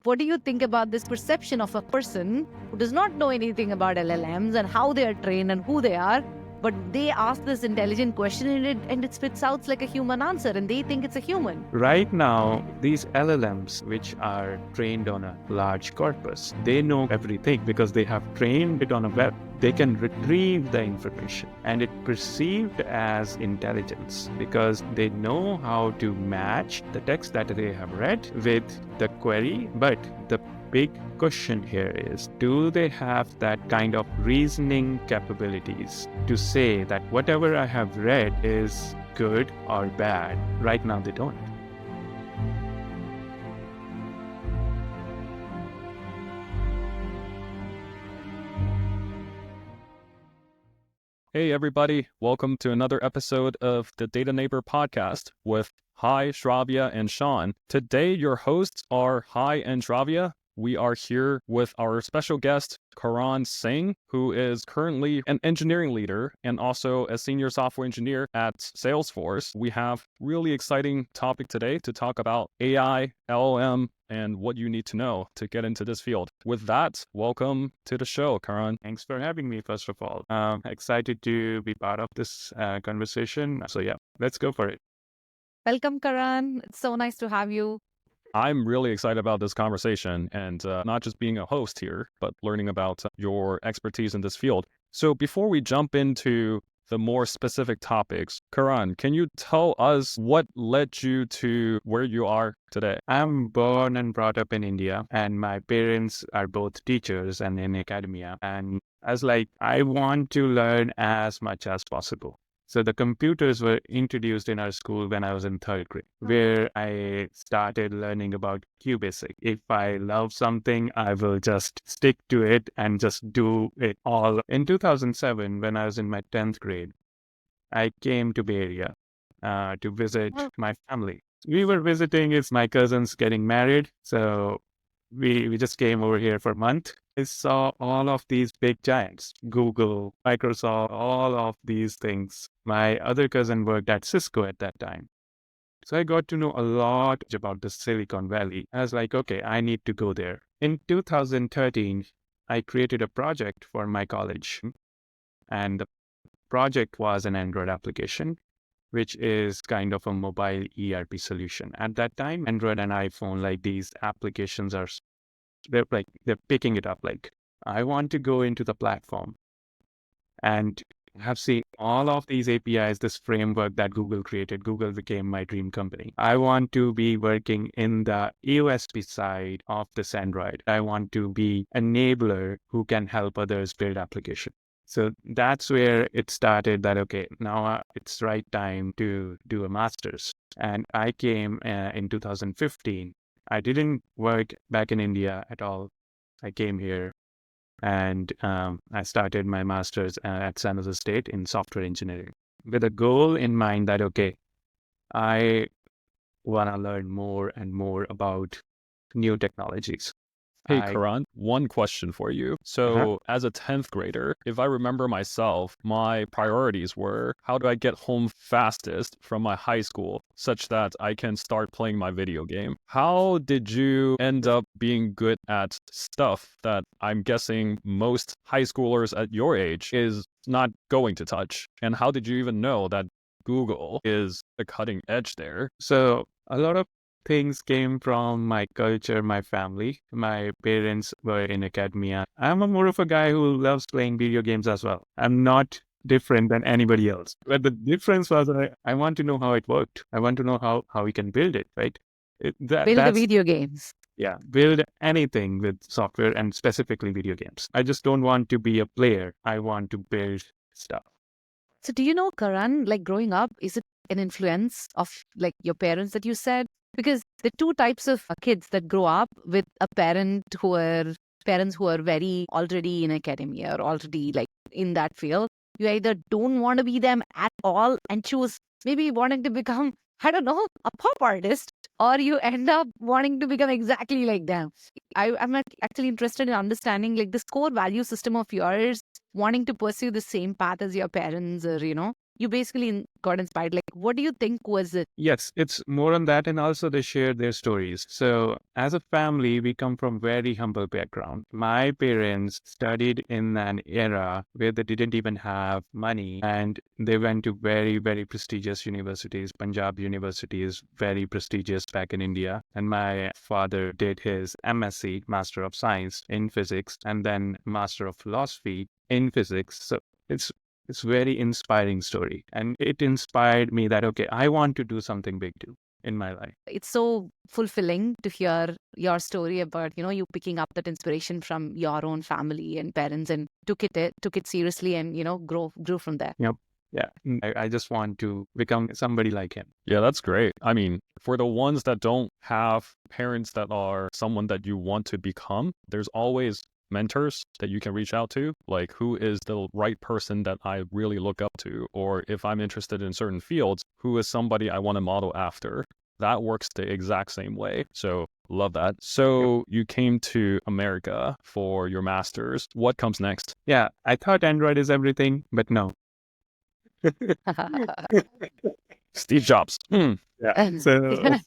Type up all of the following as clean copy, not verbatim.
What do you think about this perception of a person who does not know anything about LLMs and how they are trained and who they are, but they ask this intelligent question and it spits out like a human answer and they think it's a human? Right now, these LLMs, which are trained on a large corpus, they know everything because they have trained it on a web. They can retrieve the information and it perceived as intelligence because they know how to match the text that they have read with the query. But the big question here is, do they have that kind of reasoning capabilities to say that whatever I have read is good or bad? Right now, they don't. Hey everybody, welcome to another episode of the Data Neighbor podcast with Hai, Shravya, and Sean. Today your hosts are Hai and Shravya. We are here with our special guest, Karan Singh, who is currently an engineering leader and also a senior software engineer at Salesforce. We have really exciting topic today to talk about AI, LLM, and what you need to know to get into this field. With that, welcome to the show, Karan. Thanks for having me, first of all. Excited to be part of this conversation. So yeah, let's go for it. Welcome, Karan. It's so nice to have you. I'm really excited about this conversation and not just being a host here, but learning about your expertise in this field. So before we jump into the more specific topics, Karan, can you tell us what led you to where you are today? I'm born and brought up in India, and my parents are both teachers and in academia. And I want to learn as much as possible. So the computers were introduced in our school when I was in third grade, where I started learning about QBasic. If I love something, I will just stick to it and just do it all. In 2007, when I was in my 10th grade, I came to Bay Area to visit my family. We were visiting, it's my cousins getting married. So we just came over here for a month. I saw all of these big giants, Google, Microsoft, all of these things. My other cousin worked at Cisco at that time. So I got to know a lot about the Silicon Valley. I was like, okay, I need to go there. In 2013, I created a project for my college. And the project was an Android application, which is kind of a mobile ERP solution. At that time, Android and iPhone, like these applications they're picking it up. Like, I want to go into the platform and have seen all of these APIs, this framework that Google created. Google became my dream company. I want to be working in the EOSP side of this Android. I want to be an enabler who can help others build applications. So that's where it started that, okay, now it's right time to do a master's. And I came in 2015. I didn't work back in India at all. I came here and I started my master's at San Jose State in software engineering with a goal in mind that, okay, I want to learn more and more about new technologies. Hey, Karan, one question for you. So as a 10th grader, if I remember myself, my priorities were, how do I get home fastest from my high school such that I can start playing my video game? How did you end up being good at stuff that I'm guessing most high schoolers at your age is not going to touch? And how did you even know that Google is the cutting edge there? So a lot of things came from my culture, my family. My parents were in academia. I'm more of a guy who loves playing video games as well. I'm not different than anybody else. But the difference was I want to know how it worked. I want to know how we can build it, right? Build the video games. Yeah, build anything with software and specifically video games. I just don't want to be a player. I want to build stuff. So do you know, Karan, like growing up, is it an influence of like your parents that you said? Because the two types of kids that grow up with a parents who are very already in academia or already like in that field, you either don't want to be them at all and choose maybe wanting to become, I don't know, a pop artist, or you end up wanting to become exactly like them. I'm actually interested in understanding like this core value system of yours, wanting to pursue the same path as your parents or, you basically got inspired. Like, what do you think was it? Yes, it's more on that, and also they share their stories. So, as a family, we come from very humble background. My parents studied in an era where they didn't even have money, and they went to very, very prestigious universities. Punjab University is very prestigious back in India, and my father did his MSc, Master of Science in Physics, and then Master of Philosophy in Physics. So it's very inspiring story. And it inspired me that, okay, I want to do something big too in my life. It's so fulfilling to hear your story about, you picking up that inspiration from your own family and parents and took it seriously and, grew from there. Yep. Yeah. I just want to become somebody like him. Yeah, that's great. I mean, for the ones that don't have parents that are someone that you want to become, there's always mentors that you can reach out to, like who is the right person that I really look up to, or if I'm interested in certain fields, who is somebody I want to model after. That works the exact same way. So love that. So you came to America for your master's. What comes next? Yeah. I thought Android is everything, but no. Steve Jobs. Yeah. So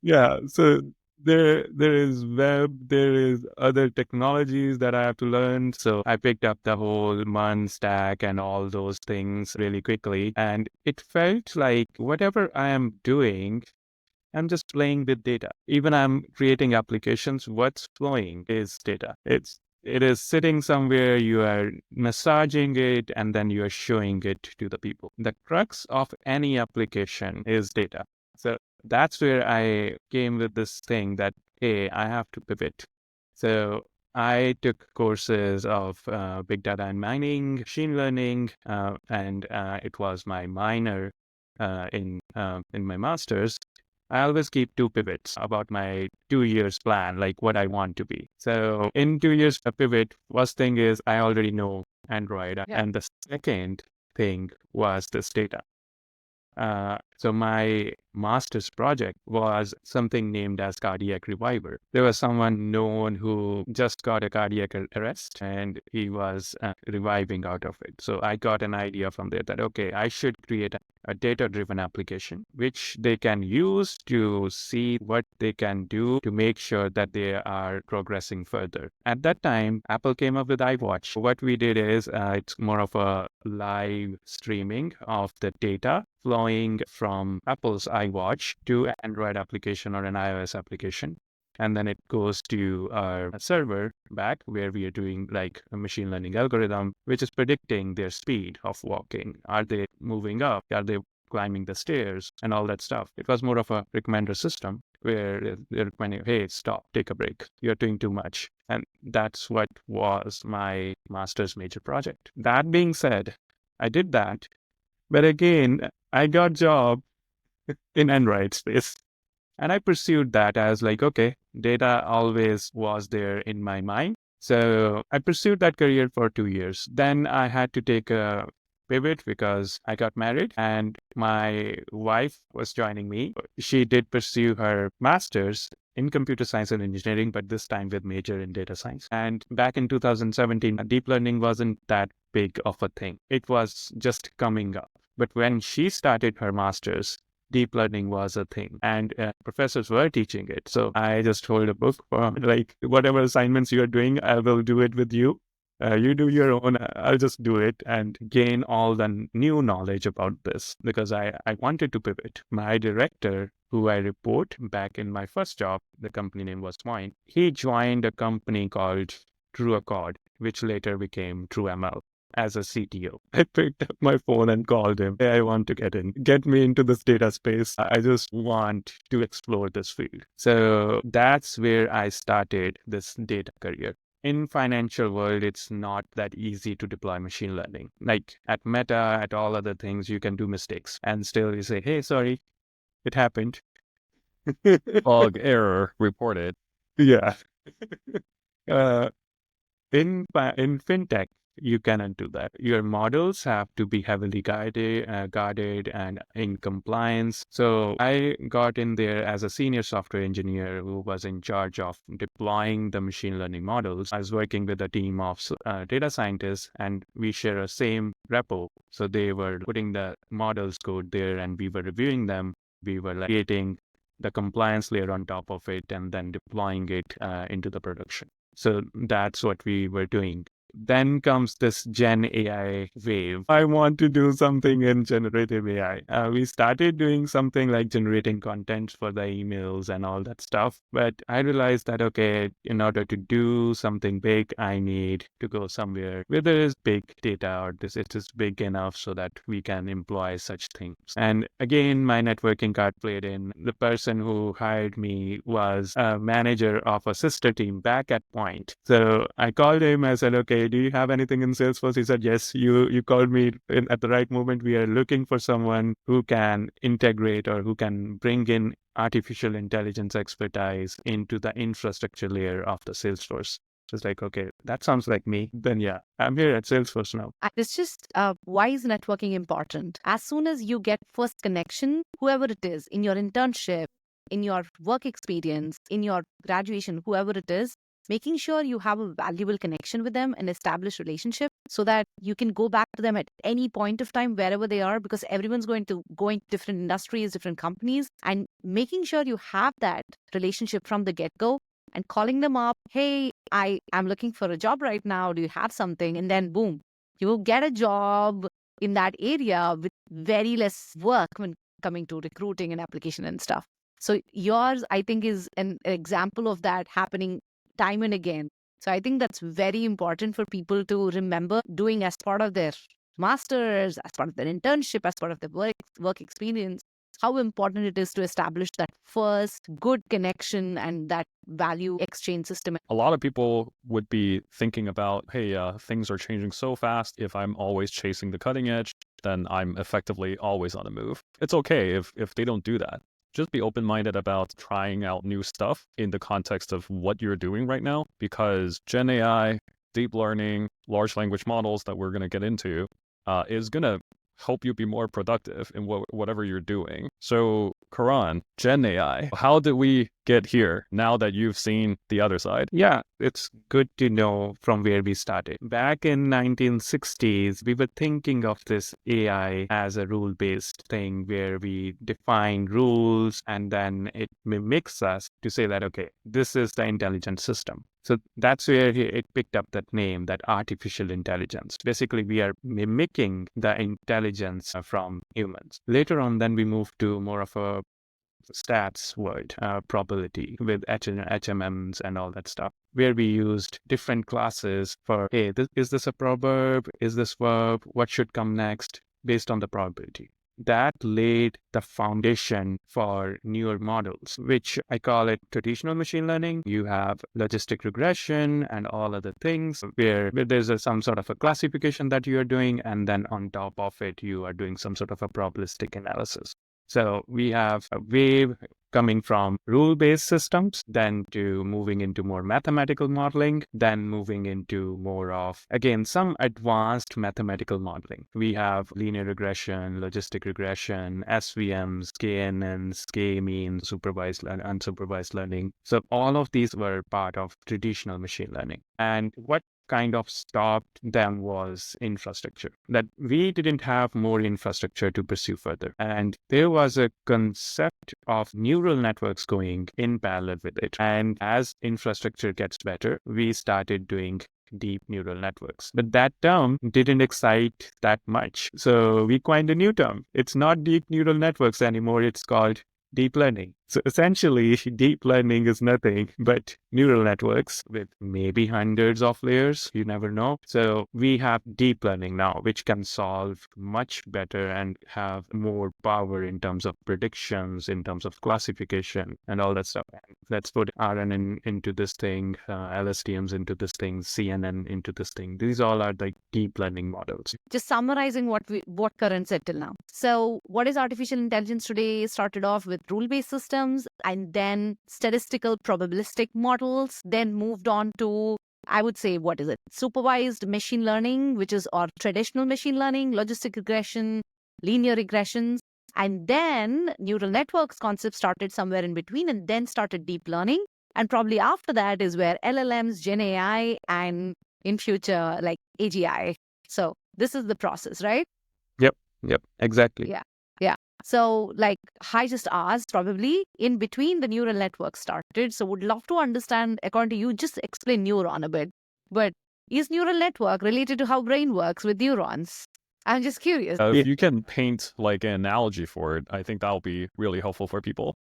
yeah. So there is web, there is other technologies that I have to learn. So I picked up the whole MUN stack and all those things really quickly. And it felt like whatever I am doing, I'm just playing with data. Even I'm creating applications, what's flowing is data. It is sitting somewhere, you are massaging it, and then you are showing it to the people. The crux of any application is data. So that's where I came with this thing that, hey, I have to pivot. So I took courses of big data and mining, machine learning, and it was my minor in my master's. I always keep two pivots about my 2 years plan, like what I want to be. So in 2 years, a pivot, first thing is I already know Android. Yeah. And the second thing was this data. So my master's project was something named as cardiac reviver. There was someone known who just got a cardiac arrest and he was reviving out of it. So I got an idea from there that, okay, I should create a data-driven application, which they can use to see what they can do to make sure that they are progressing further. At that time, Apple came up with iWatch. What we did is it's more of a live streaming of the data flowing from Apple's iWatch to an Android application or an iOS application. And then it goes to our server back where we are doing like a machine learning algorithm, which is predicting their speed of walking. Are they moving up? Are they climbing the stairs and all that stuff? It was more of a recommender system where they're recommending, hey, stop, take a break. You're doing too much. And that's what was my master's major project. That being said, I did that. But again, I got job in Android space. And I pursued that as like, okay, data always was there in my mind. So I pursued that career for 2 years. Then I had to take a pivot because I got married and my wife was joining me. She did pursue her master's in computer science and engineering, but this time with major in data science. And back in 2017, deep learning wasn't that big of a thing. It was just coming up. But when she started her master's, deep learning was a thing and professors were teaching it. So I just hold a book for like whatever assignments you're doing, I will do it with you. You do your own, I'll just do it and gain all the new knowledge about this because I wanted to pivot. My director, who I report back in my first job, the company name was Point, he joined a company called True Accord, which later became True ML as a CTO. I picked up my phone and called him. Hey, I want to get me into this data space. I just want to explore this field. So that's where I started this data career. In financial world, it's not that easy to deploy machine learning. Like at Meta, at all other things, you can do mistakes and still you say, hey, sorry, it happened. Bug error reported. Yeah. uh, in fintech, You cannot do that. Your models have to be heavily guarded and in compliance. So I got in there as a senior software engineer who was in charge of deploying the machine learning models. I was working with a team of data scientists, and we share a same repo. So they were putting the models code there, and we were reviewing them. We were creating the compliance layer on top of it, and then deploying it into the production. So that's what we were doing. Then comes this Gen AI wave. I want to do something in generative AI. We started doing something like generating content for the emails and all that stuff. But I realized that, okay, in order to do something big, I need to go somewhere where there is big data, or it is big enough so that we can employ such things. And again, my networking card played in. The person who hired me was a manager of a sister team back at Point. So I called him. I said, okay, do you have anything in Salesforce? He said, yes, you called me at the right moment. We are looking for someone who can integrate or who can bring in artificial intelligence expertise into the infrastructure layer of the Salesforce. So it's like, okay, that sounds like me. Then yeah, I'm here at Salesforce now. It's just why is networking important? As soon as you get first connection, whoever it is, in your internship, in your work experience, in your graduation, whoever it is, making sure you have a valuable connection with them and establish relationship so that you can go back to them at any point of time, wherever they are, because everyone's going to go into different industries, different companies, and making sure you have that relationship from the get-go and calling them up, hey, I am looking for a job right now. Do you have something? And then boom, you will get a job in that area with very less work when coming to recruiting and application and stuff. So yours, I think, is an example of that happening time and again. So I think that's very important for people to remember doing as part of their masters, as part of their internship, as part of their work experience, how important it is to establish that first good connection and that value exchange system. A lot of people would be thinking about, hey, things are changing so fast. If I'm always chasing the cutting edge, then I'm effectively always on the move. It's okay if they don't do that. Just be open-minded about trying out new stuff in the context of what you're doing right now, because Gen AI, deep learning, large language models that we're going to get into is going to help you be more productive in whatever you're doing. So, Karan, Gen AI, how did we get here now that you've seen the other side? Yeah, it's good to know from where we started. Back in 1960s, we were thinking of this AI as a rule-based thing where we define rules and then it mimics us to say that, okay, this is the intelligent system. So that's where it picked up that name, that artificial intelligence. Basically, we are mimicking the intelligence from humans. Later on, then we moved to more of a stats word, probability with HMMs and all that stuff, where we used different classes for, hey, is this a proverb? Is this verb? What should come next based on the probability? That laid the foundation for newer models, which I call it traditional machine learning. You have logistic regression and all other things where there's some sort of a classification that you are doing, and then on top of it, you are doing some sort of a probabilistic analysis. So we have a wave coming from rule-based systems, then to moving into more mathematical modeling, then moving into more of, again, some advanced mathematical modeling. We have linear regression, logistic regression, SVMs, KNNs, K-means, supervised and unsupervised learning. So all of these were part of traditional machine learning. And what kind of stopped them was infrastructure, that we didn't have more infrastructure to pursue further. And there was a concept of neural networks going in parallel with it. And as infrastructure gets better, we started doing deep neural networks. But that term didn't excite that much. So we coined a new term. It's not deep neural networks anymore. It's called deep learning. So essentially, deep learning is nothing but neural networks with maybe hundreds of layers. You never know. So we have deep learning now, which can solve much better and have more power in terms of predictions, in terms of classification and all that stuff. Let's put RNN into this thing, LSTMs into this thing, CNN into this thing. These all are like deep learning models. Just summarizing what Karan said till now. So what is artificial intelligence today? Started off with rule-based systems and then statistical probabilistic models, then moved on to I would say, what is it? Supervised machine learning, which is or traditional machine learning, logistic regression, linear regressions. And then neural networks concept started somewhere in between and then started deep learning. And probably after that is where LLMs, Gen AI, and in future, like AGI. So this is the process, right? Yep, yep, exactly. Yeah. Yeah. So, like I just asked, probably in between the neural network started. So, would love to understand, according to you, just explain neuron a bit. But is neural network related to how brain works with neurons? I'm just curious. If Yeah. you can paint like an analogy for it, I think that'll be really helpful for people.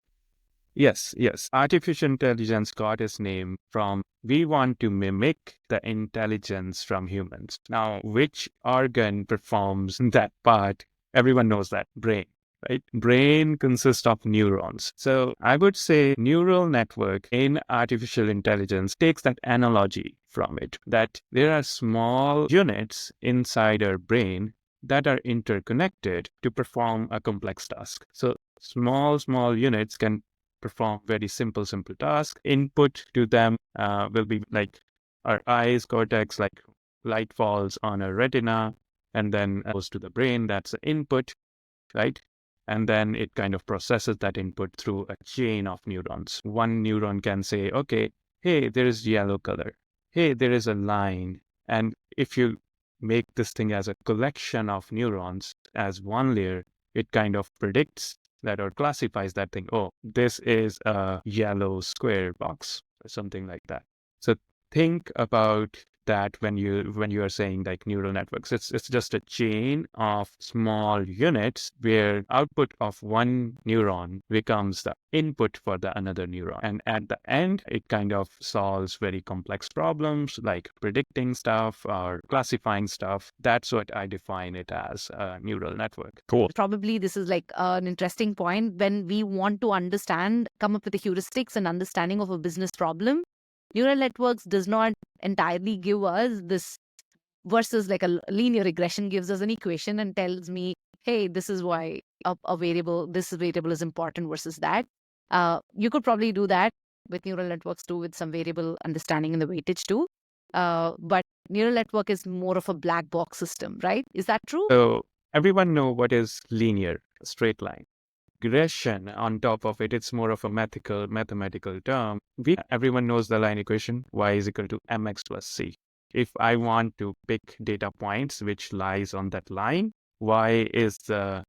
Yes, yes. Artificial intelligence got its name from we want to mimic the intelligence from humans. Now, which organ performs that part? Everyone knows that brain, right? Brain consists of neurons. So I would say neural network in artificial intelligence takes that analogy from it, that there are small units inside our brain that are interconnected to perform a complex task. So small units can perform very simple task. Input to them will be like our eyes cortex, like light falls on a retina and then goes to the brain. That's the input, right? And then it kind of processes that input through a chain of neurons. One neuron can say, okay, hey, there is yellow color. Hey, there is a line. And if you make this thing as a collection of neurons as one layer, it kind of predicts that or classifies that thing. Oh, this is a yellow square box or something like that. So think about that when you are saying like neural networks. It's just a chain of small units where output of one neuron becomes the input for the another neuron. And at the end, it kind of solves very complex problems like predicting stuff or classifying stuff. That's what I define it as, a neural network. Cool. Probably this is like an interesting point when we want to understand, come up with the heuristics and understanding of a business problem. Neural networks does not entirely give us this versus like a linear regression gives us an equation and tells me, hey, this is why a variable, this variable is important versus that. You could probably do that with neural networks too, with some variable understanding in the weightage too. But neural network is more of a black box system, right? Is that true? So everyone know what is linear, a straight line. Regression on top of it, it's more of a mathematical term. Everyone knows the line equation, y is equal to mx plus c. If I want to pick data points which lies on that line, y is the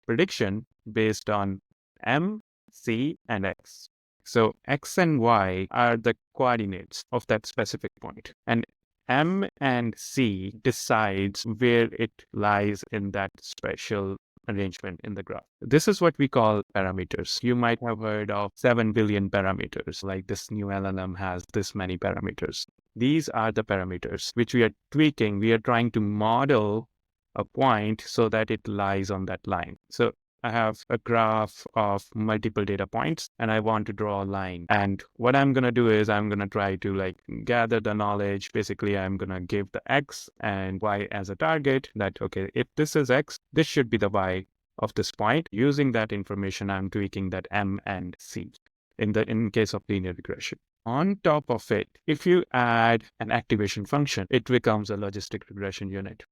prediction based on m, c, and x. So x and y are the coordinates of that specific point. And m and c decides where it lies in that special arrangement in the graph. This is what we call parameters. You might have heard of 7 billion parameters, like this new LLM has this many parameters. These are the parameters which we are tweaking. We are trying to model a point so that it lies on that line. So I have a graph of multiple data points and I want to draw a line. And what I'm going to do is I'm going to try to like gather the knowledge. Basically, I'm going to give the X and Y as a target that, okay, if this is X, this should be the Y of this point. Using that information, I'm tweaking that M and C in case of linear regression. On top of it, if you add an activation function, it becomes a logistic regression unit.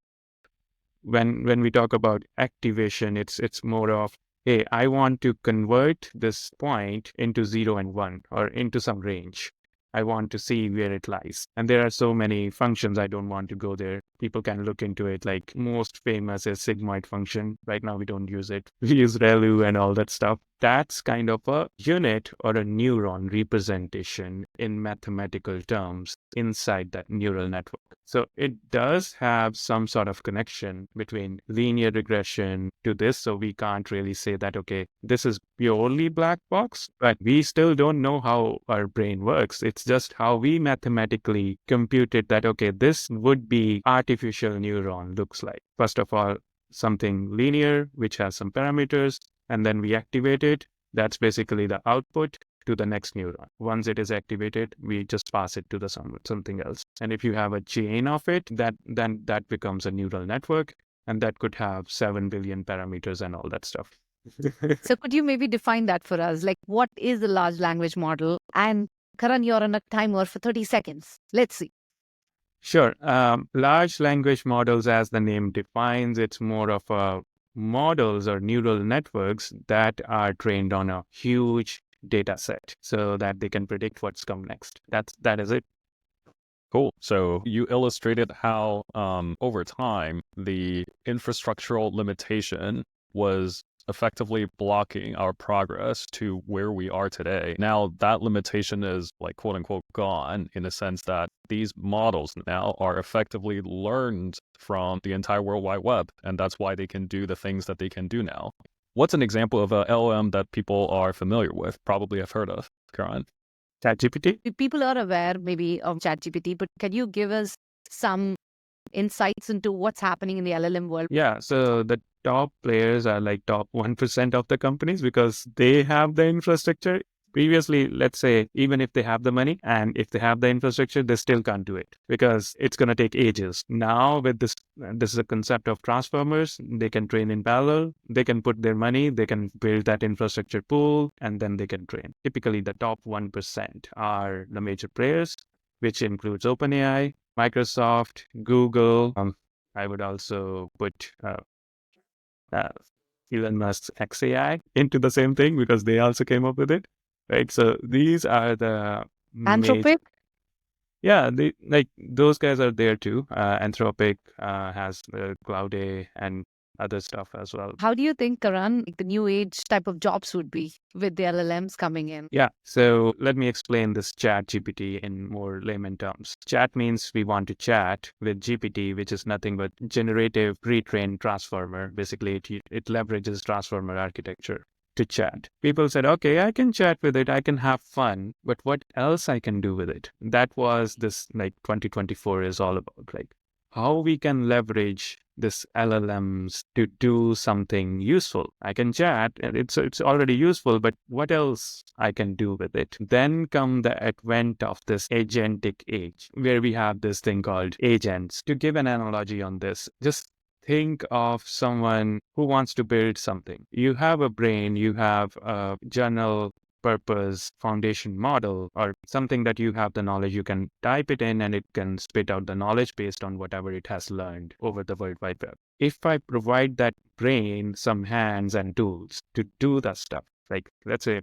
When we talk about activation, it's more of, hey, I want to convert this point into 0 and 1 or into some range. I want to see where it lies. And there are so many functions, I don't want to go there. People can look into it. Like most famous is sigmoid function. Right now we don't use it. We use ReLU and all that stuff. That's kind of a unit or a neuron representation in mathematical terms inside that neural network. So it does have some sort of connection between linear regression to this. So we can't really say that, okay, this is purely black box, but we still don't know how our brain works. It's just how we mathematically computed that, okay, this would be artificial neuron looks like. First of all, something linear, which has some parameters, and then we activate it. That's basically the output to the next neuron. Once it is activated, we just pass it to the something else. And if you have a chain of it, then that becomes a neural network, and that could have 7 billion parameters and all that stuff. So could you maybe define that for us? Like, what is a large language model? And Karan, you're on a timer for 30 seconds. Let's see. Sure. Large language models, as the name defines, it's more of a models or neural networks that are trained on a huge data set so that they can predict what's come next. That is it. Cool. So you illustrated how, over time, the infrastructural limitation was effectively blocking our progress to where we are today. Now that limitation is like quote unquote gone in the sense that these models now are effectively learned from the entire World Wide Web. And that's why they can do the things that they can do now. What's an example of a LLM that people are familiar with, probably have heard of, Karan? ChatGPT. People are aware maybe of ChatGPT, but can you give us some insights into what's happening in the LLM world? Yeah. So the top players are like top 1% of the companies because they have the infrastructure. Previously, let's say, even if they have the money and if they have the infrastructure, they still can't do it because it's going to take ages. Now, with this is a concept of transformers. They can train in parallel. They can put their money, they can build that infrastructure pool, and then they can train. Typically, the top 1% are the major players, which includes OpenAI, Microsoft, Google. I would also put uh, Elon Musk's XAI into the same thing because they also came up with it, right? So these are the major. Anthropic? Yeah, they like those guys are there too. Anthropic has Cloud A and other stuff as well. How do you think, Karan, the new age type of jobs would be with the LLMs coming in? Yeah, so let me explain this chat GPT in more layman terms. Chat means we want to chat with GPT, which is nothing but generative pre-trained transformer. Basically, it leverages transformer architecture to chat. People said, okay, I can chat with it, I can have fun, but what else I can do with it? That was this like 2024 is all about, like how we can leverage this LLMs to do something useful. I can chat and it's already useful, but what else I can do with it? Then come the advent of this agentic age, where we have this thing called agents. To give an analogy on this, just think of someone who wants to build something. You have a brain, you have a general purpose foundation model or something that you have the knowledge, you can type it in and it can spit out the knowledge based on whatever it has learned over the World Wide Web. If I provide that brain some hands and tools to do that stuff, like let's say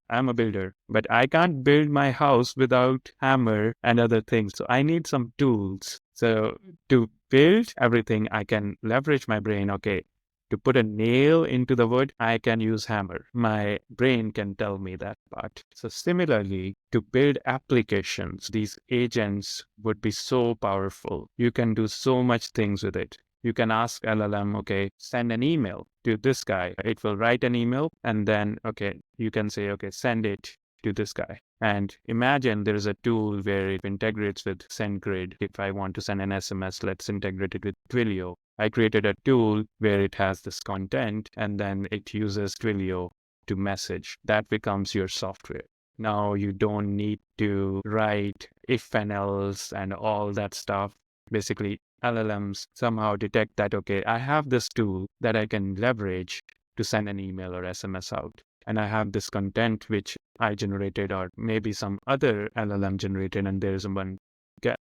I'm a builder, but I can't build my house without hammer and other things. So I need some tools. So to build everything, I can leverage my brain. Okay, to put a nail into the wood, I can use hammer. My brain can tell me that part. So similarly, to build applications, these agents would be so powerful. You can do so much things with it. You can ask LLM, okay, send an email to this guy. It will write an email and then, okay, you can say, okay, send it to this guy. And imagine there is a tool where it integrates with SendGrid. If I want to send an SMS, let's integrate it with Twilio. I created a tool where it has this content and then it uses Twilio to message. That becomes your software. Now you don't need to write if and else and all that stuff. Basically, LLMs somehow detect that, okay, I have this tool that I can leverage to send an email or SMS out. And I have this content which I generated or maybe some other LLM generated, and there's one.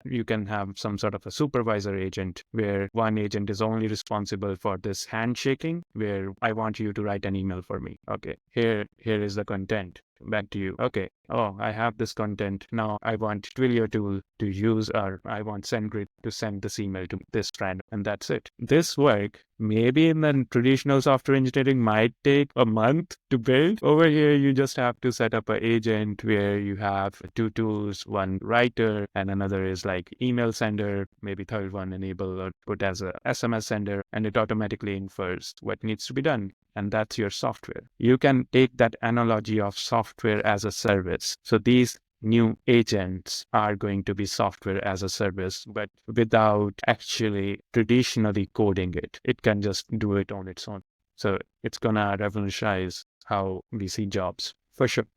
You can have some sort of a supervisor agent where one agent is only responsible for this handshaking, where I want you to write an email for me. Okay, here is the content. Back to you. Okay. Oh, I have this content. Now I want Twilio tool to use, or I want SendGrid to send this email to this friend. And that's it. This work, maybe in the traditional software engineering, might take a month to build. Over here, you just have to set up an agent where you have two tools, one writer and another is like email sender, maybe third one enable or put as a SMS sender, and it automatically infers what needs to be done. And that's your software. You can take that analogy of software as a service. So these new agents are going to be software as a service, but without actually traditionally coding it. It can just do it on its own. So it's going to revolutionize how we see jobs for sure.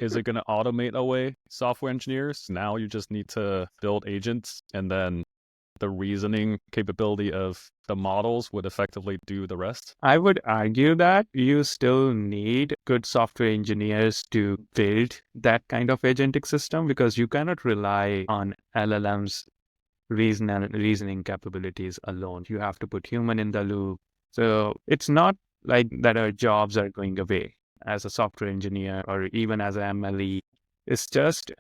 Is it going to automate away software engineers? Now you just need to build agents and then the reasoning capability of the models would effectively do the rest? I would argue that you still need good software engineers to build that kind of agentic system because you cannot rely on LLMs reasoning capabilities alone. You have to put human in the loop. So it's not like that our jobs are going away as a software engineer or even as an MLE. It's just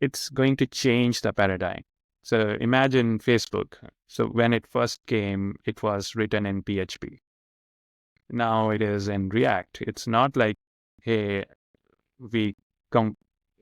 it's going to change the paradigm. So imagine Facebook. So when it first came, it was written in PHP. Now it is in React. It's not like, hey, we com-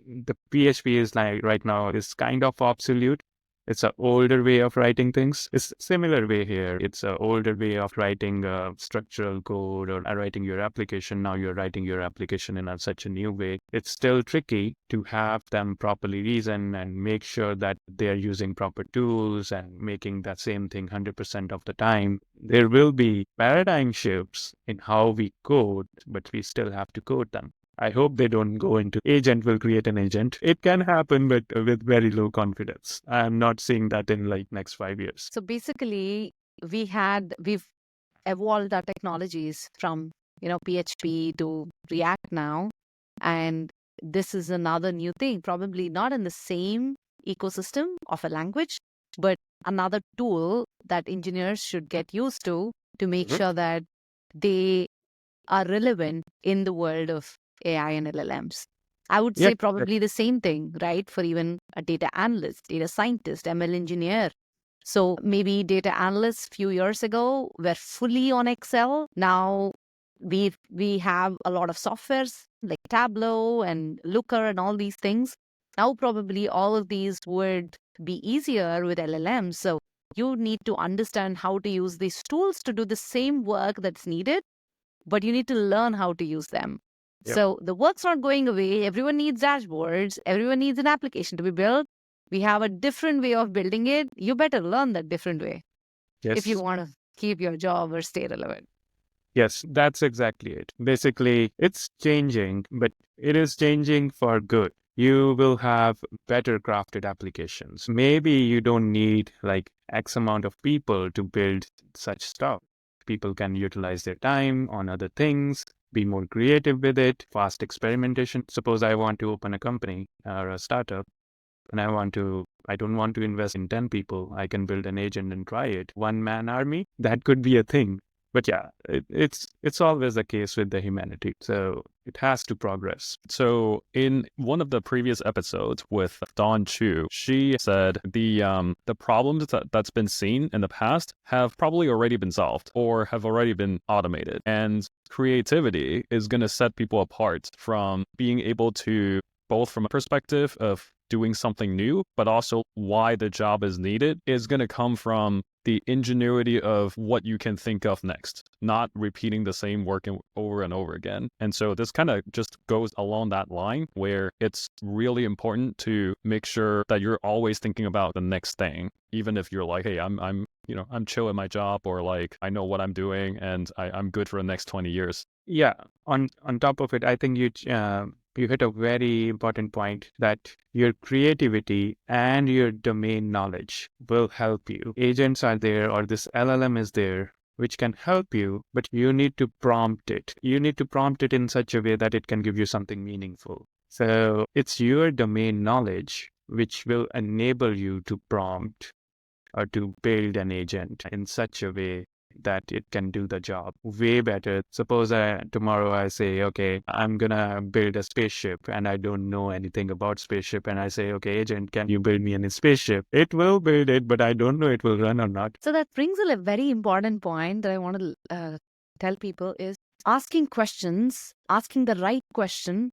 the PHP is like right now is kind of obsolete. It's an older way of writing things. It's a similar way here. It's an older way of writing structural code or writing your application. Now you're writing your application in such a new way. It's still tricky to have them properly reason and make sure that they're using proper tools and making that same thing 100% of the time. There will be paradigm shifts in how we code, but we still have to code them. I hope they don't go into agent will create an agent. It can happen, but with very low confidence. I'm not seeing that in like next 5 years. So basically, we've evolved our technologies from, PHP to React now. And this is another new thing, probably not in the same ecosystem of a language, but another tool that engineers should get used to make Mhm. sure that they are relevant in the world of AI and LLMs. I would Yeah, say probably the same thing, right? For even a data analyst, data scientist, ML engineer. So maybe data analysts few years ago were fully on Excel. Now we have a lot of softwares like Tableau and Looker and all these things. Now probably all of these would be easier with LLMs. So you need to understand how to use these tools to do the same work that's needed, but you need to learn how to use them. yep. So the work's not going away. Everyone needs dashboards. Everyone needs an application to be built. We have a different way of building it. You better learn that different way if you Yes. want to keep your job or stay relevant. Yes, that's exactly it. Basically, it's changing, but it is changing for good. You will have better crafted applications. Maybe you don't need like X amount of people to build such stuff. People can utilize their time on other things, be more creative with it, fast experimentation. Suppose I want to open a company or a startup and I don't want to invest in 10 people. I can build an agent and try it. One man army, that could be a thing. But yeah, it's always the case with the humanity. So it has to progress. So in one of the previous episodes with Dawn Chu, she said the problems that's been seen in the past have probably already been solved or have already been automated. And creativity is going to set people apart from being able to, both from a perspective of doing something new, but also why the job is needed, is going to come from the ingenuity of what you can think of next, not repeating the same work over and over again. And so this kind of just goes along that line where it's really important to make sure that you're always thinking about the next thing, even if you're like, hey, I'm chill at my job, or like I know what I'm doing and I'm good for the next 20 years. Yeah. On top of it, I think you hit a very important point that your creativity and your domain knowledge will help you. Agents are there, or this LLM is there, which can help you, but you need to prompt it. You need to prompt it in such a way that it can give you something meaningful. So it's your domain knowledge which will enable you to prompt or to build an agent in such a way that it can do the job way better. Suppose tomorrow I say, okay, I'm gonna build a spaceship and I don't know anything about spaceship, and I say, okay, agent, can you build me a spaceship? It will build it, but I don't know it will run or not. So that brings a very important point that I want to tell people is asking questions, asking the right question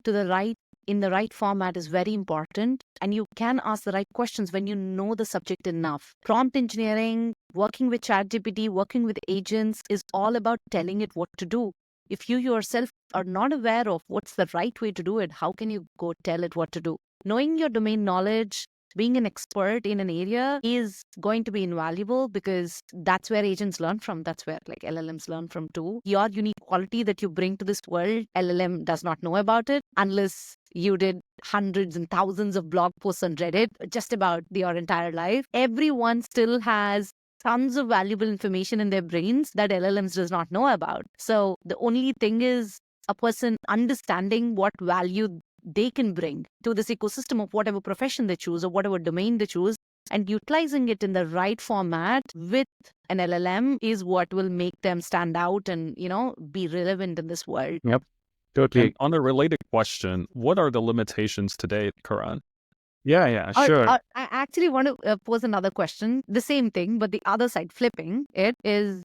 to the right in the right format is very important, and you can ask the right questions when you know the subject enough. Prompt engineering, working with ChatGPT, working with agents is all about telling it what to do. If you yourself are not aware of what's the right way to do it, how can you go tell it what to do? Knowing your domain knowledge, being an expert in an area is going to be invaluable, because that's where agents learn from. That's where like LLMs learn from too. Your unique quality that you bring to this world, LLM does not know about it unless you did hundreds and thousands of blog posts on Reddit just about your entire life. Everyone still has tons of valuable information in their brains that LLMs does not know about. So the only thing is a person understanding what value they can bring to this ecosystem of whatever profession they choose or whatever domain they choose. and utilizing it in the right format with an LLM is what will make them stand out and, be relevant in this world. Yep. Totally. And on a related question, what are the limitations today, Karan? Yeah, Or sure. I actually want to pose another question, the same thing, but the other side, flipping it is,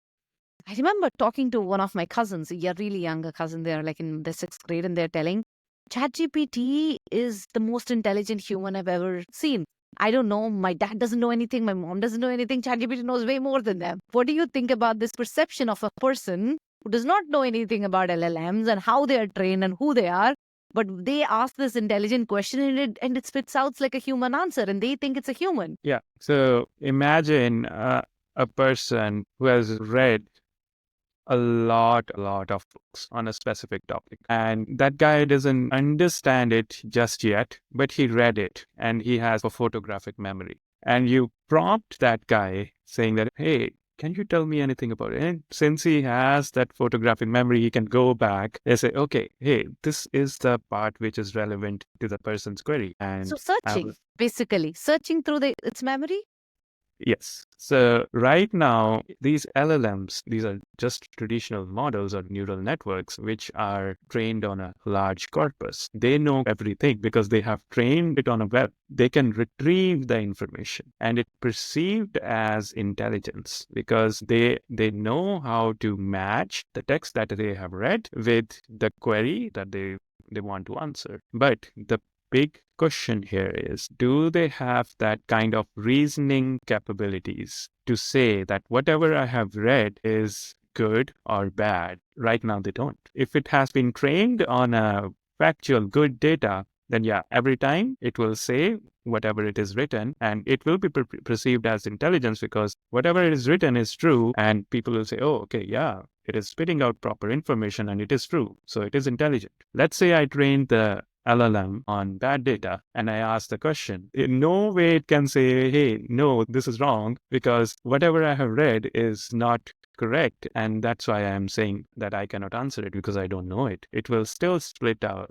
I remember talking to one of my cousins, a really younger cousin, they're like in the 6th grade, and they're telling, ChatGPT is the most intelligent human I've ever seen. I don't know, my dad doesn't know anything, my mom doesn't know anything, ChatGPT knows way more than them. What do you think about this perception of a person who does not know anything about LLMs and how they are trained and who they are, but they ask this intelligent question and it spits out like a human answer and they think it's a human? Yeah. So imagine a person who has read a lot of books on a specific topic. And that guy doesn't understand it just yet, but he read it and he has a photographic memory. And you prompt that guy saying that, hey, can you tell me anything about it? And since he has that photographic memory, he can go back and say, okay, hey, this is the part which is relevant to the person's query. So And searching, basically, searching through its memory. yes. So right now, these LLMs, these are just traditional models or neural networks, which are trained on a large corpus. They know everything because they have trained it on a web. They can retrieve the information and it perceived as intelligence because they know how to match the text that they have read with the query that they want to answer. But the big question here is, do they have that kind of reasoning capabilities to say that whatever I have read is good or bad? Right now, they don't. If it has been trained on a factual good data, then yeah, every time it will say whatever it is written and it will be perceived as intelligence because whatever it is written is true and people will say, oh, okay, yeah, it is spitting out proper information and it is true. So it is intelligent. Let's say I trained the LLM on bad data and I ask the question, in no way it can say, hey, no, this is wrong because whatever I have read is not correct. And that's why I'm saying that I cannot answer it because I don't know it. It will still spit out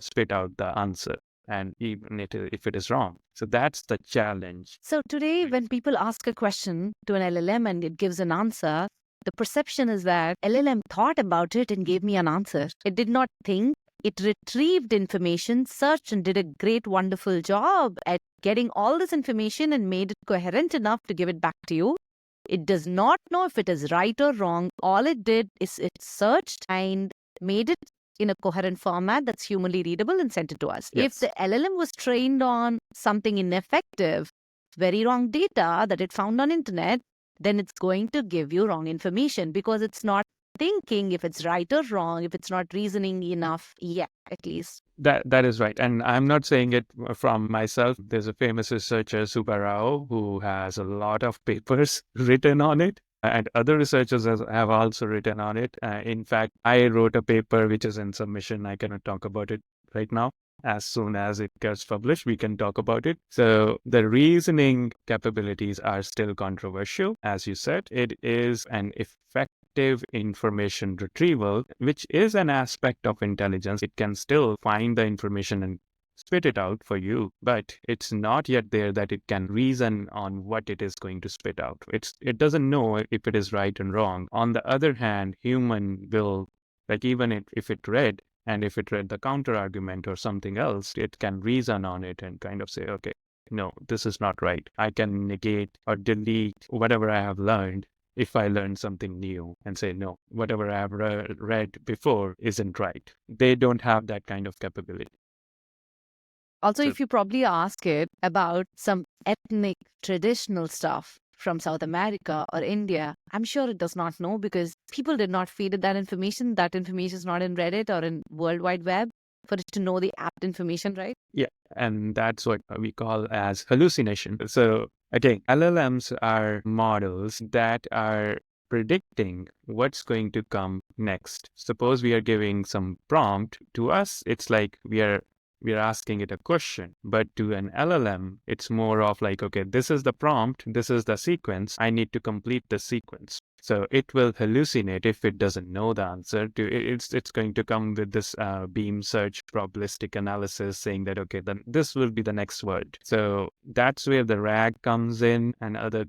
the answer. And even if it is wrong. So that's the challenge. So today, when people ask a question to an LLM and it gives an answer, the perception is that LLM thought about it and gave me an answer. It did not think. It retrieved information, searched, and did a great, wonderful job at getting all this information and made it coherent enough to give it back to you. It does not know if it is right or wrong. All it did is it searched and made it in a coherent format that's humanly readable and sent it to us. Yes. If the LLM was trained on something ineffective, very wrong data that it found on internet, then it's going to give you wrong information because it's not thinking if it's right or wrong, if it's not reasoning enough yet, at least. That is right. And I'm not saying it from myself. There's a famous researcher, Subbarao, who has a lot of papers written on it. And other researchers have also written on it. In fact, I wrote a paper which is in submission. I cannot talk about it right now. As soon as it gets published, we can talk about it. So the reasoning capabilities are still controversial. As you said, it is an effective information retrieval, which is an aspect of intelligence. It can still find the information and spit it out for you, but it's not yet there that it can reason on what it is going to spit out. It doesn't know if it is right and wrong. On the other hand, human will, like even if it read, and if it read the counter argument or something else, it can reason on it and kind of say, okay, no, this is not right. I can negate or delete whatever I have learned if I learn something new and say, no, whatever I have read before isn't right. They don't have that kind of capability. Also, So- if you probably ask it about some ethnic traditional stuff from South America or India, I'm sure it does not know because people did not feed it that information. That information is not in Reddit or in World Wide Web for it to know the apt information, right? Yeah, and that's what we call as hallucination. So again, LLMs are models that are predicting what's going to come next. Suppose we are giving some prompt to us. It's like we are we're asking it a question. But to an LLM, it's more of like, okay, this is the prompt, this is the sequence, I need to complete the sequence. So it will hallucinate if it doesn't know the answer. It's going to come with this beam search probabilistic analysis saying that, okay, then this will be the next word. So that's where the RAG comes in and other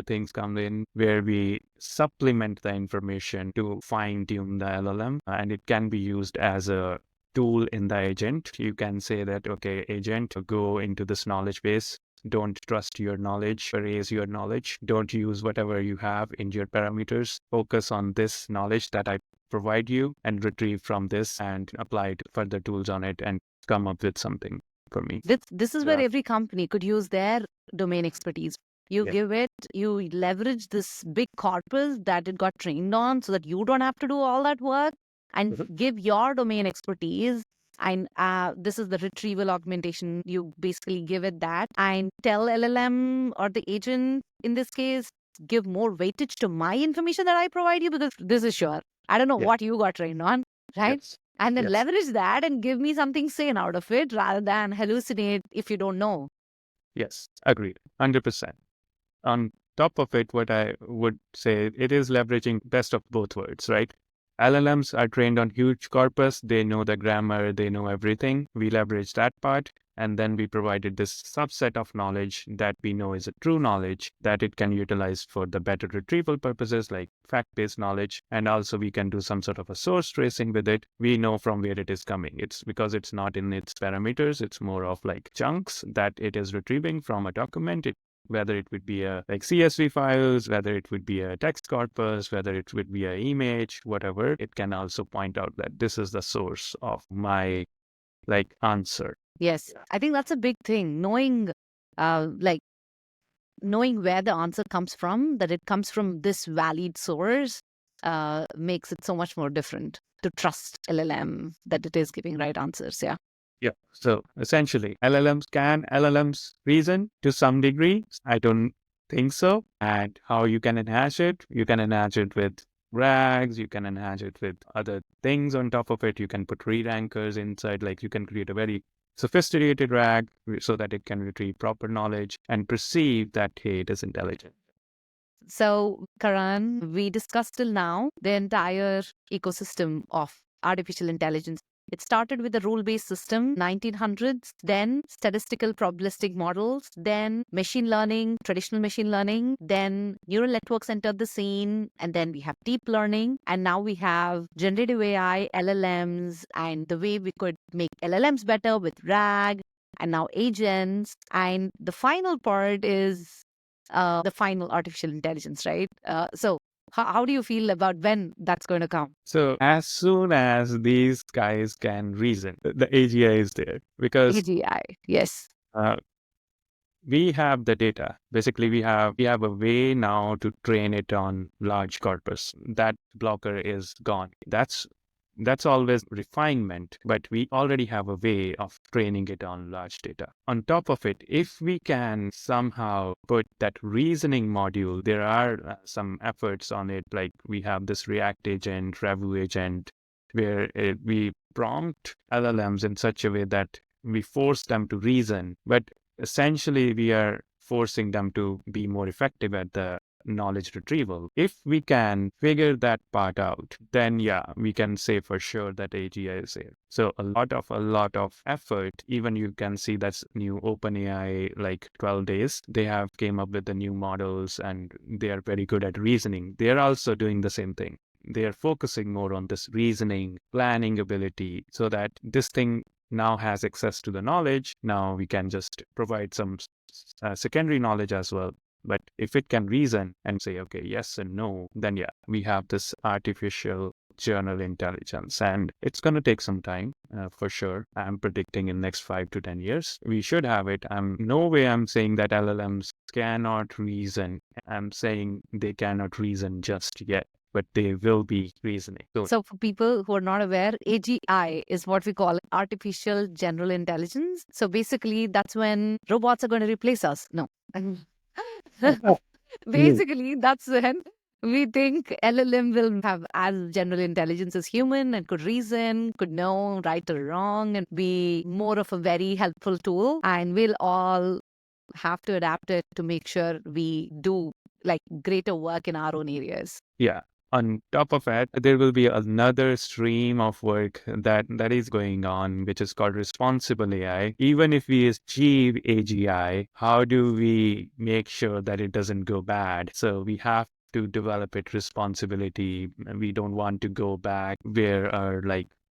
things come in, where we supplement the information to fine tune the LLM, and it can be used as a tool in the agent. You can say that, okay, agent, go into this knowledge base. Don't trust your knowledge, erase your knowledge. Don't use whatever you have in your parameters. Focus on this knowledge that I provide you and retrieve from this and apply further tools on it and come up with something for me. This is where every company could use their domain expertise. You give it, you leverage this big corpus that it got trained on so that you don't have to do all that work, and give your domain expertise. And this is the retrieval augmentation. You basically give it that and tell LLM or the agent, in this case, give more weightage to my information that I provide you, because this is sure. I don't know what you got trained on, right? Yes. And then Yes. leverage that and give me something sane out of it rather than hallucinate if you don't know. Yes, agreed. 100%. On top of it, what I would say, it is leveraging best of both worlds, right? LLMs are trained on huge corpus. They know the grammar, they know everything. We leverage that part. And then we provided this subset of knowledge that we know is a true knowledge that it can utilize for the better retrieval purposes like fact-based knowledge. And also we can do some sort of a source tracing with it. We know from where it is coming. It's because it's not in its parameters. It's more of like chunks that it is retrieving from a document. Whether it would be a like CSV files, whether it would be a text corpus, whether it would be an image, whatever, it can also point out that this is the source of my like answer. Yes, I think that's a big thing. Knowing where the answer comes from, that it comes from this valid source, makes it so much more different to trust LLM that it is giving right answers. Yeah. Yeah. So essentially, LLMs reason to some degree? I don't think so. And how you can enhance it? You can enhance it with RAGs, you can enhance it with other things on top of it. You can put read anchors inside, like you can create a very sophisticated RAG so that it can retrieve proper knowledge and perceive that, hey, it is intelligent. So, Karan, we discussed till now the entire ecosystem of artificial intelligence. It started with a rule-based system, 1900s, then statistical probabilistic models, then machine learning, traditional machine learning, then neural networks entered the scene, and then we have deep learning, and now we have generative AI, LLMs, and the way we could make LLMs better with RAG, and now agents. And the final part is the final artificial intelligence, right? So how do you feel about when that's going to come? So as soon as these guys can reason, the AGI is there because AGI, yes. we have the data. Basically, we have a way now to train it on large corpus. That blocker is gone. That's always refinement, but we already have a way of training it on large data. On top of it, if we can somehow put that reasoning module, there are some efforts on it, like we have this React agent, Revu agent, where we prompt LLMs in such a way that we force them to reason, but essentially we are forcing them to be more effective at the knowledge retrieval. If we can figure that part out, then yeah, we can say for sure that AGI is here. So a lot of effort. Even you can see that's new OpenAI, like 12 days. They have came up with the new models and they are very good at reasoning. They're also doing the same thing. They are focusing more on this reasoning, planning ability, so that this thing now has access to the knowledge. Now we can just provide some secondary knowledge as well. But if it can reason and say, okay, yes and no, then yeah, we have this artificial general intelligence. And it's going to take some time for sure. I'm predicting in next 5 to 10 years, we should have it. No way I'm saying that LLMs cannot reason. I'm saying they cannot reason just yet, but they will be reasoning. So for people who are not aware, AGI is what we call artificial general intelligence. So basically, that's when robots are going to replace us. No. Basically, that's when We think LLM will have as general intelligence as human and could reason, could know right or wrong, and be more of a very helpful tool. And we'll all have to adapt it to make sure we do like greater work in our own areas. Yeah. On top of that, there will be another stream of work that is going on, which is called responsible AI. Even if we achieve AGI, how do we make sure that it doesn't go bad? So we have to develop it responsibility. We don't want to go back where our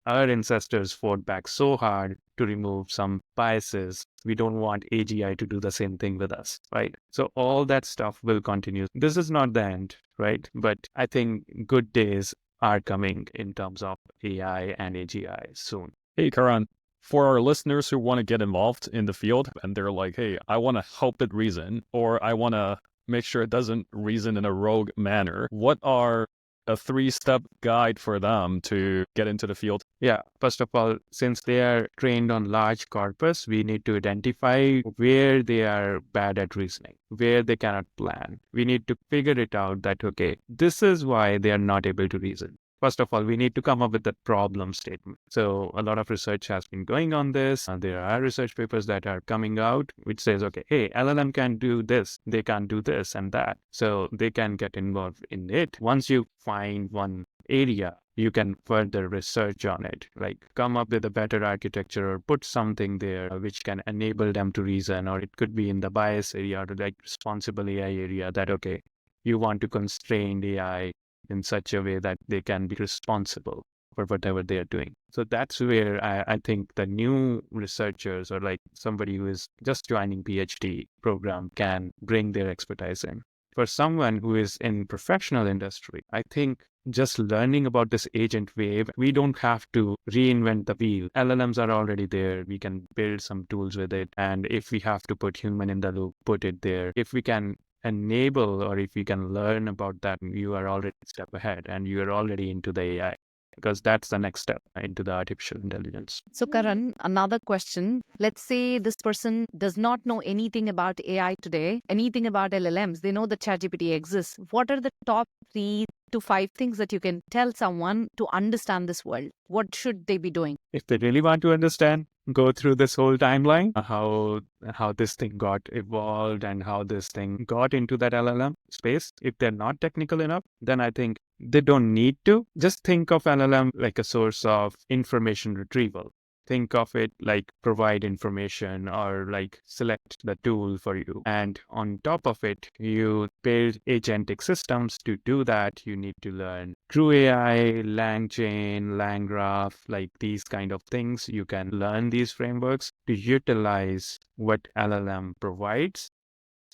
ancestors fought back so hard to remove some biases. We don't want AGI to do the same thing with us, right? So all that stuff will continue. This is not the end, right? But I think good days are coming in terms of AI and AGI soon. Hey, Karan, for our listeners who want to get involved in the field and they're like, hey, I want to help it reason, or I want to make sure it doesn't reason in a rogue manner, what are a 3-step guide for them to get into the field? Yeah, first of all, since they are trained on large corpus, we need to identify where they are bad at reasoning, where they cannot plan. We need to figure it out that, okay, this is why they are not able to reason. First of all, we need to come up with a problem statement. So a lot of research has been going on this. There are research papers that are coming out which says, okay, hey, LLM can do this, they can do this and that. So they can get involved in it. Once you find one area, you can further research on it, like come up with a better architecture or put something there which can enable them to reason, or it could be in the bias area or like responsible AI area that, okay, you want to constrain AI in such a way that they can be responsible for whatever they are doing. So that's where I think the new researchers or like somebody who is just joining PhD program can bring their expertise in. For someone who is in professional industry, I think just learning about this agent wave, we don't have to reinvent the wheel. LLMs are already there. We can build some tools with it. And if we have to put human in the loop, put it there. If we can enable or if you can learn about that, you are already a step ahead and you are already into the AI, because that's the next step into the artificial intelligence. So, Karan, another question. Let's say this person does not know anything about AI today, anything about LLMs. They know that ChatGPT exists. What are the top 3 to 5 things that you can tell someone to understand this world? What should they be doing? If they really want to understand, go through this whole timeline, how this thing got evolved and how this thing got into that LLM space. If they're not technical enough, then I think they don't need to. Just think of LLM like a source of information retrieval. Think of it like provide information or like select the tool for you. And on top of it, you build agentic systems. To do that, you need to learn true AI, LangChain, LangGraph, like these kind of things. You can learn these frameworks to utilize what LLM provides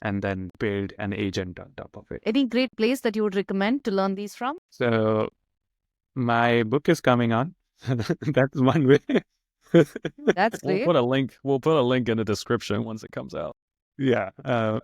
and then build an agent on top of it. Any great place that you would recommend to learn these from? So my book is coming on. That's one way. That's We'll great. put a link. We'll put a link in the description once it comes out. Yeah,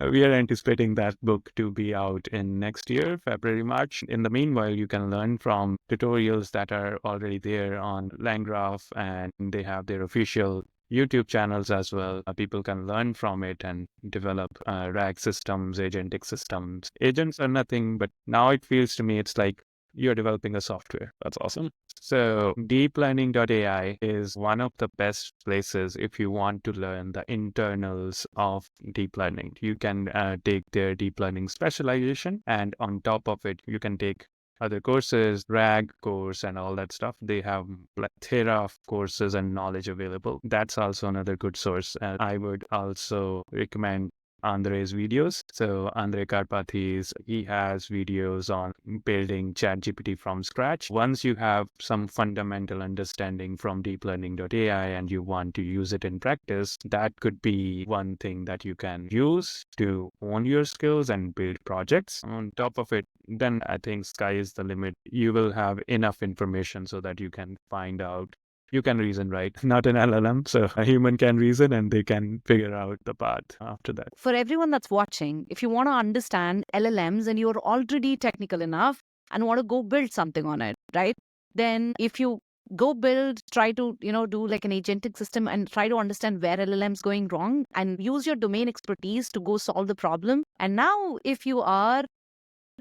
we are anticipating that book to be out in next year, February, March. In the meanwhile, you can learn from tutorials that are already there on LangGraph, and they have their official YouTube channels as well. People can learn from it and develop RAG systems, agentic systems. Agents are nothing, but now it feels to me it's like you're developing a software. That's awesome. So deeplearning.ai is one of the best places if you want to learn the internals of deep learning. You can take their deep learning specialization, and on top of it, you can take other courses, RAG course and all that stuff. They have plethora of courses and knowledge available. That's also another good source. And I would also recommend Andre's videos. So Andre Karpathy's, he has videos on building ChatGPT from scratch. Once you have some fundamental understanding from deeplearning.ai and you want to use it in practice, that could be one thing that you can use to hone your skills and build projects. On top of it, then I think sky is the limit. You will have enough information so that you can find out. You can reason, right? Not an LLM. So a human can reason and they can figure out the path after that. For everyone that's watching, if you want to understand LLMs and you're already technical enough and want to go build something on it, right? Then if you go build, try to, do like an agentic system and try to understand where LLM's going wrong and use your domain expertise to go solve the problem. And now if you are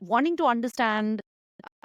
wanting to understand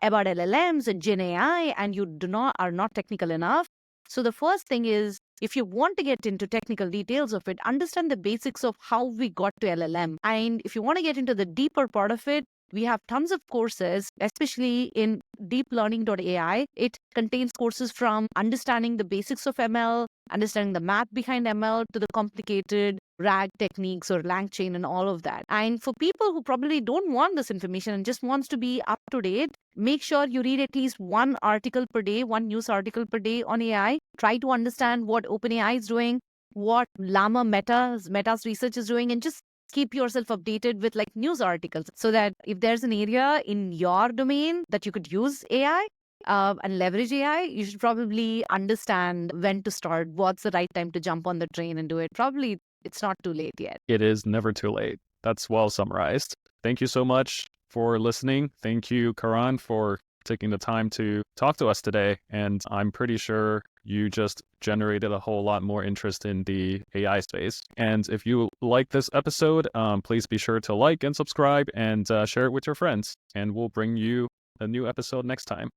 about LLMs and Gen AI and you are not technical enough. So the first thing is, if you want to get into technical details of it, understand the basics of how we got to LLM. And if you want to get into the deeper part of it, we have tons of courses, especially in deeplearning.ai. It contains courses from understanding the basics of ML, understanding the math behind ML, to the complicated RAG techniques or LangChain and all of that. And for people who probably don't want this information and just wants to be up to date, make sure you read at least one article per day, one news article per day on AI. Try to understand what OpenAI is doing, what Llama Meta's research is doing, and just keep yourself updated with like news articles so that if there's an area in your domain that you could use AI and leverage AI, you should probably understand when to start, what's the right time to jump on the train and do it. Probably it's not too late yet. It is never too late. That's well summarized. Thank you so much for listening. Thank you, Karan, for taking the time to talk to us today. And I'm pretty sure you just generated a whole lot more interest in the AI space. And if you like this episode, please be sure to like and subscribe and share it with your friends. And we'll bring you a new episode next time.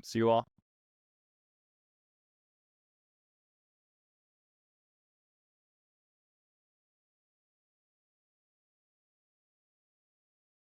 See you all.